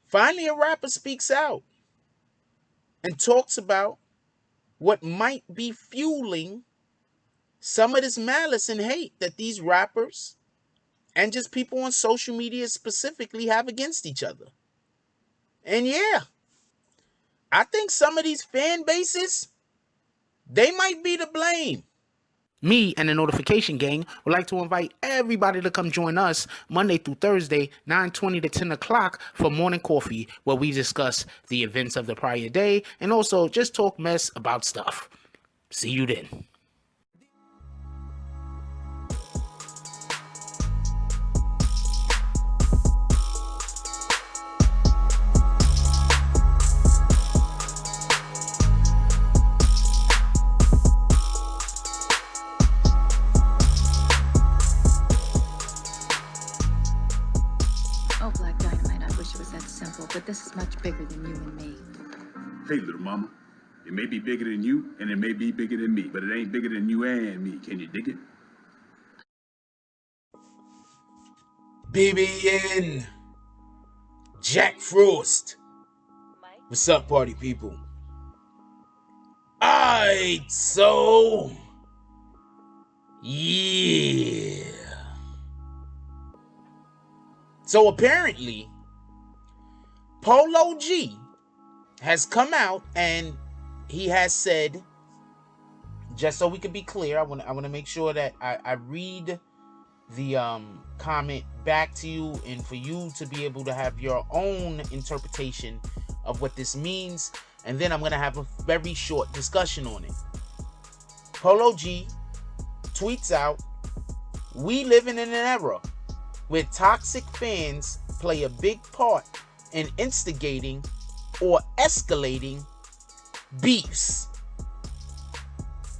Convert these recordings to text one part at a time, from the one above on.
Finally, a rapper speaks out and talks about what might be fueling some of this malice and hate that these rappers and just people on social media specifically have against each other. And yeah, I think some of these fan bases, they might be to blame. Me and the Notification Gang would like to invite everybody to come join us Monday through Thursday, 9:20 to 10 o'clock for morning coffee, where we discuss the events of the prior day and also just talk mess about stuff. See you then. Oh, Black Dynamite, I wish it was that simple, but this is much bigger than you and me. Hey, little mama, it may be bigger than you, and it may be bigger than me, but it ain't bigger than you and me. Can you dig it? BBN, Jack Frost. What's up, party people? Alright, so yeah. So apparently, Polo G has come out and he has said, just so we can be clear, I want to make sure that I read the comment back to you and for you to be able to have your own interpretation of what this means, and then I'm going to have a very short discussion on it. Polo G tweets out, "We living in an era where toxic fans play a big part in instigating or escalating beefs."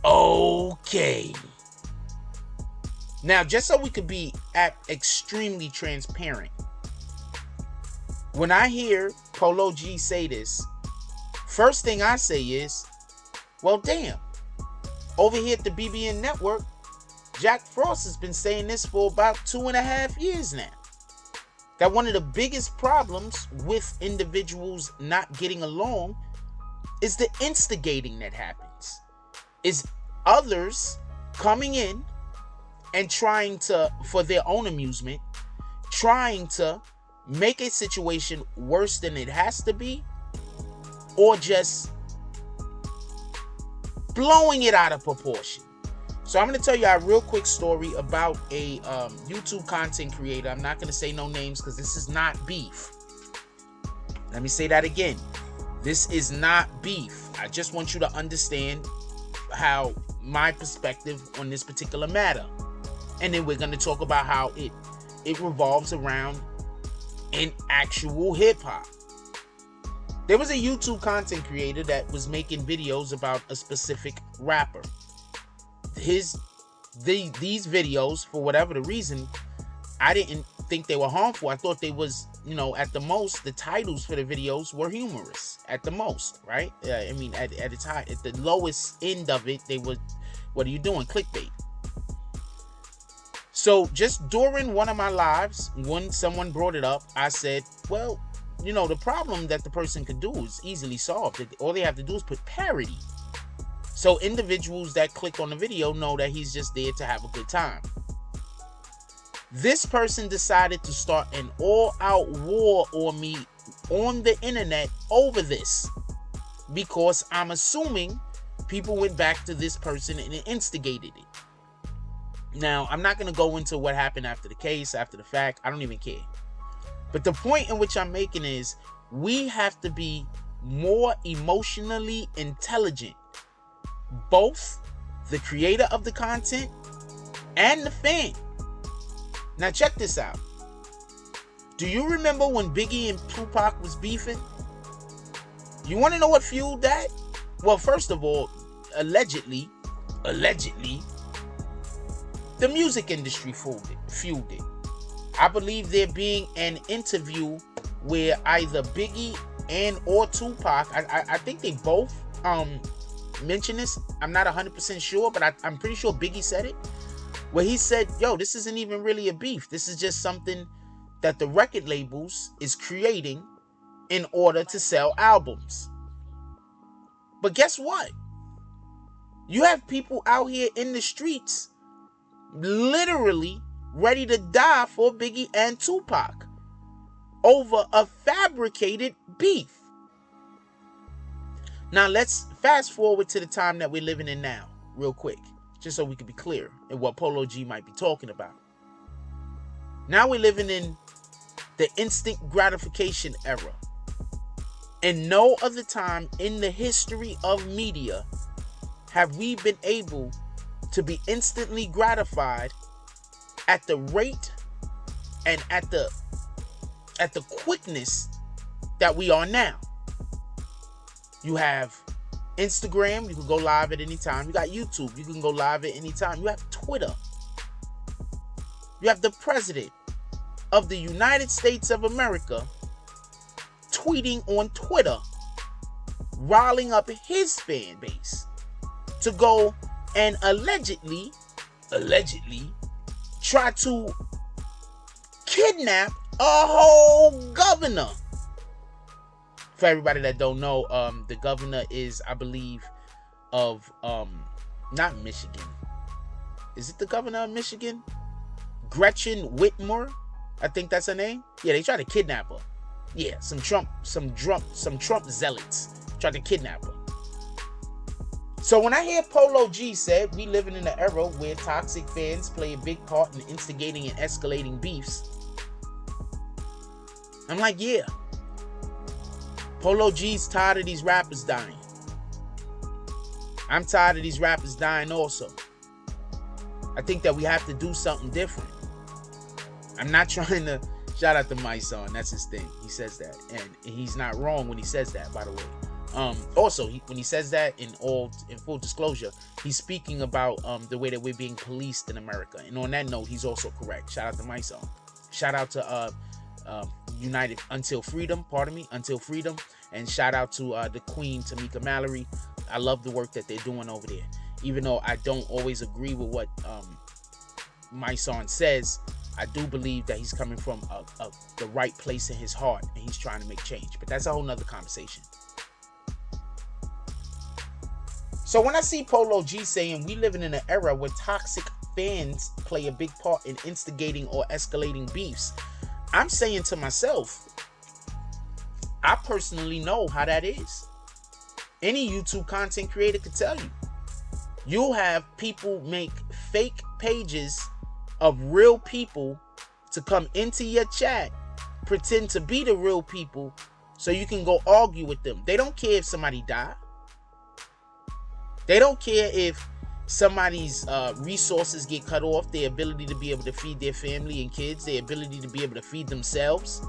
Okay. Now, just so we could be extremely transparent, when I hear Polo G say this, first thing I say is, well, damn. Over here at the BBN Network, Jack Frost has been saying this for about 2.5 years now. That one of the biggest problems with individuals not getting along is the instigating that happens. Is others coming in and trying to, for their own amusement, trying to make a situation worse than it has to be, or just blowing it out of proportion. So I'm going to tell you a real quick story about a YouTube content creator. I'm not going to say no names because this is not beef. Let me say that again. This is not beef. I just want you to understand how my perspective on this particular matter. And then we're going to talk about how it revolves around in actual hip-hop. There was a YouTube content creator that was making videos about a specific rapper. These videos, for whatever the reason, I didn't think they were harmful. I thought they was, at the most, the titles for the videos were humorous. At the most, right? I mean, at its high, at the lowest end of it, they were, what are you doing? Clickbait. So just during one of my lives, when someone brought it up, I said, well, the problem that the person could do is easily solved. All they have to do is put parody. So individuals that click on the video know that he's just there to have a good time. This person decided to start an all-out war on me on the internet over this, because I'm assuming people went back to this person and instigated it. Now, I'm not going to go into what happened after the case, after the fact. I don't even care. But the point in which I'm making is we have to be more emotionally intelligent. Both the creator of the content and the fan. Now, check this out. Do you remember when Biggie and Tupac was beefing? You want to know what fueled that? Well, first of all, allegedly, the music industry fueled it. I believe there being an interview where either Biggie and or Tupac, I think they both mentioned this. I'm not 100% sure, but I'm pretty sure Biggie said it, where he said, yo, this isn't even really a beef. This is just something that the record labels is creating in order to sell albums. But guess what? You have people out here in the streets literally ready to die for Biggie and Tupac over a fabricated beef. Now let's fast forward to the time that we're living in now, real quick, just so we can be clear in what Polo G might be talking about. Now we're living in the instant gratification era. And no other time in the history of media have we been able to be instantly gratified at the rate and at the quickness that we are now. You have Instagram, you can go live at any time. You got YouTube, you can go live at any time. You have Twitter. You have the president of the United States of America tweeting on Twitter, riling up his fan base to go and allegedly try to kidnap a whole governor. For everybody that don't know, the governor is, I believe, of not Michigan. Is it the governor of Michigan? Gretchen Whitmer, I think that's her name. Yeah, they tried to kidnap her. Yeah, some Trump zealots tried to kidnap her. So when I hear Polo G said we living in an era where toxic fans play a big part in instigating and escalating beefs, I'm like, yeah. Polo G's tired of these rappers dying. I'm tired of these rappers dying also. I think that we have to do something different. I'm not trying to shout out to my son. That's his thing. He says that. And he's not wrong when he says that, by the way. Also, when he says that, in full disclosure, he's speaking about the way that we're being policed in America. And on that note, he's also correct. Shout out to my son. Shout out to United Until Freedom, Until Freedom. And shout out to the Queen, Tamika Mallory. I love the work that they're doing over there. Even though I don't always agree with what my son says, I do believe that he's coming from the right place in his heart and he's trying to make change. But that's a whole nother conversation. So when I see Polo G saying we living in an era where toxic fans play a big part in instigating or escalating beefs, I'm saying to myself, I personally know how that is. Any YouTube content creator could tell you. You'll have people make fake pages of real people to come into your chat, pretend to be the real people so you can go argue with them. They don't care if somebody died. They don't care if somebody's resources get cut off, their ability to be able to feed their family and kids, their ability to be able to feed themselves,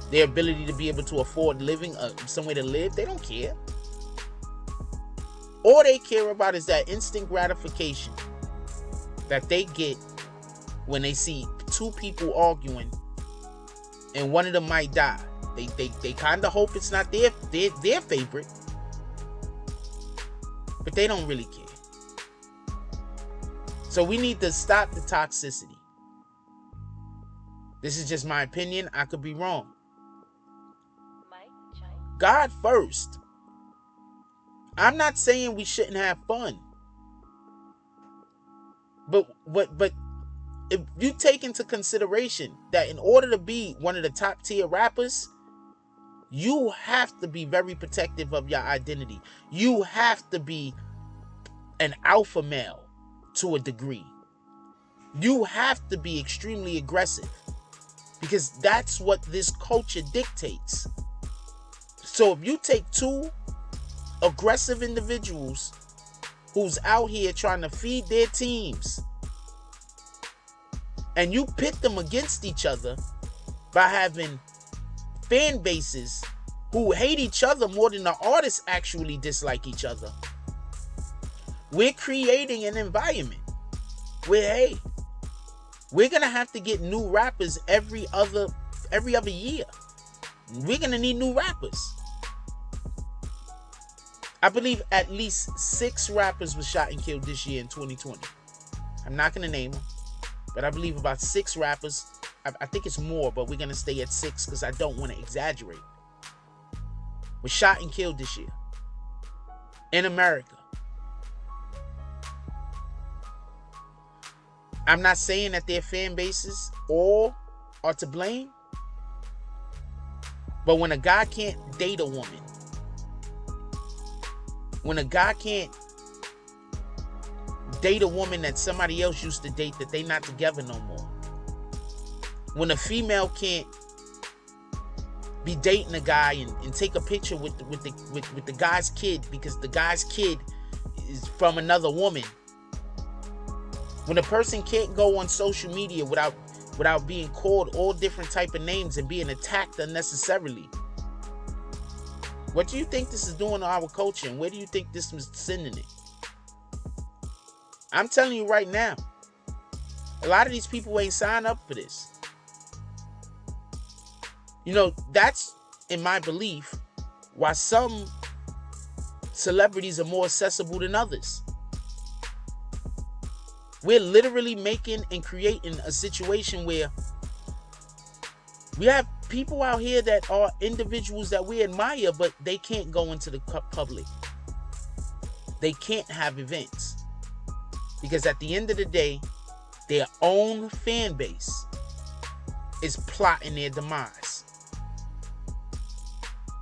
their ability to be able to afford living, somewhere to live. They don't care. All they care about is that instant gratification that they get when they see two people arguing and one of them might die. They kind of hope it's not their favorite, but they don't really care. So we need to stop the toxicity. This is just my opinion. I could be wrong. God first. I'm not saying we shouldn't have fun. But if you take into consideration that in order to be one of the top tier rappers, you have to be very protective of your identity. You have to be an alpha male to a degree. You have to be extremely aggressive because that's what this culture dictates. So if you take two aggressive individuals who's out here trying to feed their teams and you pit them against each other by having fan bases who hate each other more than the artists actually dislike each other, we're creating an environment where, hey, we're gonna have to get new rappers every other year. We're gonna need new rappers. I believe at least 6 rappers were shot and killed this year in 2020. I'm not gonna name them, but I believe about 6 rappers. I think it's more, but we're gonna stay at 6 because I don't want to exaggerate. was shot and killed this year in America. I'm not saying that their fan bases all are to blame, but when a guy can't date a woman, when a guy can't date a woman that somebody else used to date, that they not together no more, when a female can't be dating a guy and take a picture with the guy's kid because the guy's kid is from another woman, when a person can't go on social media without being called all different type of names and being attacked unnecessarily, what do you think this is doing to our culture, and where do you think this is sending it? I'm telling you right now, a lot of these people ain't signed up for this. You know, that's, in my belief, why some celebrities are more accessible than others. We're literally making and creating a situation where we have people out here that are individuals that we admire, but they can't go into the public. They can't have events. Because at the end of the day, their own fan base is plotting their demise.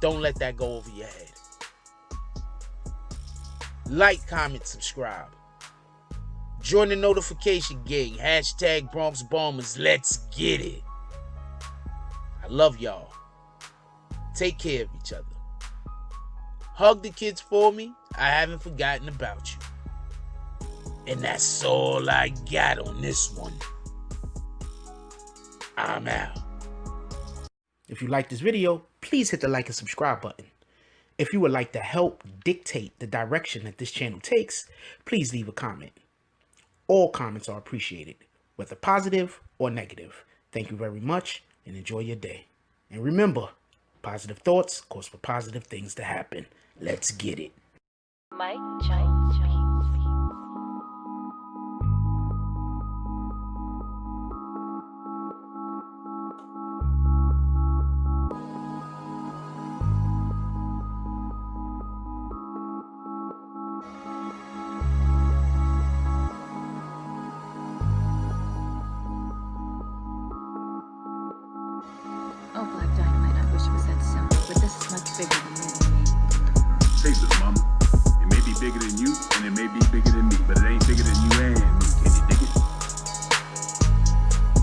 Don't let that go over your head. Like, comment, subscribe. Join the notification gang. Hashtag Bronx Bombers. Let's get it. I love y'all. Take care of each other. Hug the kids for me. I haven't forgotten about you. And that's all I got on this one. I'm out. If you like this video, please hit the like and subscribe button. If you would like to help dictate the direction that this channel takes, please leave a comment. All comments are appreciated, whether positive or negative. Thank you very much and enjoy your day. And remember, positive thoughts cause for positive things to happen. Let's get it. Mike Jones. Oh, Black Dynamite, I wish it was that simple, but this is much bigger than you and me. Say, little mama, it may be bigger than you, and it may be bigger than me, but it ain't